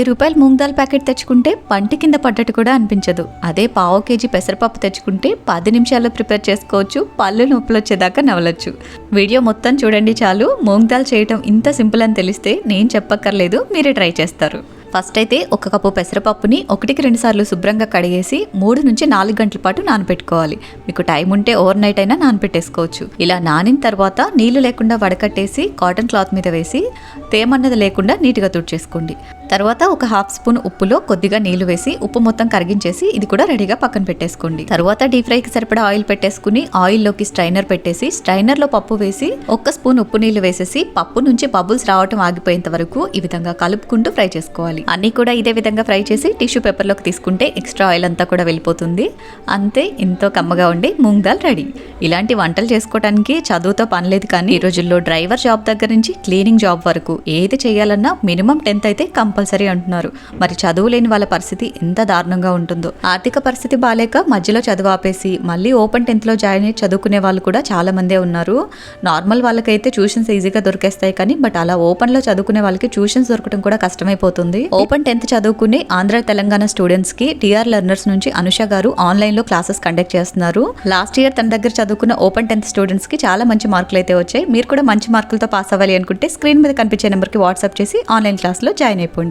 రూపాయలు మూంగ్ దాల్ ప్యాకెట్ తెచ్చుకుంటే పంటి కింద పడ్డట్టు కూడా అనిపించదు. అదే పావు కేజీ పెసరపప్పు తెచ్చుకుంటే 10 నిమిషాల్లో ప్రిపేర్ చేసుకోవచ్చు, పళ్ళు నొప్పులు వచ్చేదాకా నవలొచ్చు. వీడియో మొత్తం చూడండి చాలు. మూంగ్ దాల్ చేయటం ఇంత సింపుల్ అని తెలిస్తే నేను చెప్పక్కర్లేదు, మీరే ట్రై చేస్తారు. ఫస్ట్ అయితే 1 కప్పు పెసరపప్పుని 1-2 సార్లు శుభ్రంగా కడిగేసి 3 నుంచి 4 గంటల పాటు నానబెట్టుకోవాలి. మీకు టైం ఉంటే ఓవర్ నైట్ అయినా నానబెట్టేసుకోవచ్చు. ఇలా నానిన తర్వాత నీళ్లు లేకుండా వడకట్టేసి కాటన్ క్లాత్ మీద వేసి తేమన్నది లేకుండా నీట్గా తుడిచేసుకోండి. తర్వాత 1/2 స్పూన్ ఉప్పులో కొద్దిగా నీళ్లు వేసి ఉప్పు మొత్తం కరిగించేసి ఇది కూడా రెడీగా పక్కన పెట్టేసుకోండి. తర్వాత డీప్ ఫ్రైకి సరిపడా ఆయిల్ పెట్టేసుకుని ఆయిల్లోకి స్ట్రైనర్ పెట్టేసి స్ట్రైనర్లో పప్పు వేసి 1 స్పూన్ ఉప్పు నీళ్లు వేసేసి పప్పు నుంచి బబుల్స్ రావటం ఆగిపోయేంత వరకు ఈ విధంగా కలుపుకుంటూ ఫ్రై చేసుకోవాలి. అన్ని కూడా ఇదే విధంగా ఫ్రై చేసి టిష్యూ పేపర్లోకి తీసుకుంటే ఎక్స్ట్రా ఆయిల్ అంతా కూడా వెళ్ళిపోతుంది. అంతే, ఎంతో కమ్మగా ఉండే మూంగ్ దాల్ రెడీ. ఇలాంటి వంటలు చేసుకోవడానికి చదువుతో పనిలేదు, కానీ ఈ రోజుల్లో డ్రైవర్ జాబ్ దగ్గర నుంచి క్లీనింగ్ జాబ్ వరకు ఏది చేయాలన్నా మినిమం 10th అయితే కంపల్సరీ అంటున్నారు. మరి చదువు లేని వాళ్ళ పరిస్థితి ఎంత దారుణంగా ఉంటుందో. ఆర్థిక పరిస్థితి బాలేక మధ్యలో చదువు ఆపేసి మళ్ళీ ఓపెన్ 10th లో జాయిన్ అయ్యి చదువుకునే వాళ్ళు కూడా చాలా మందే ఉన్నారు. నార్మల్ వాళ్ళకైతే ట్యూషన్స్ ఈజీగా దొరికేస్తాయి, కానీ బట్ అలా ఓపెన్ లో చదువుకునే వాళ్ళకి ట్యూషన్స్ దొరకడం కూడా కష్టమైపోతుంది. ఓపెన్ 10th చదువుకునే ఆంధ్ర తెలంగాణ స్టూడెంట్స్ కి టిఆర్ లెర్నర్స్ నుంచి అనుష గారు ఆన్లైన్ లో క్లాసెస్ కండక్ట్ చేస్తున్నారు. లాస్ట్ ఇయర్ తన దగ్గర చదువుకున్న ఓపెన్ 10th స్టూడెంట్స్ కి చాలా మంచి మార్కులు అయితే వచ్చాయి. మీరు కూడా మంచి మార్కులతో పాస్ అవ్వాలి అనుకుంటే స్క్రీన్ మీద కనిపించే నెంబర్ కి వాట్సాప్ చేసి ఆన్లైన్ క్లాస్ లో జాయిన్ అయిపోండి.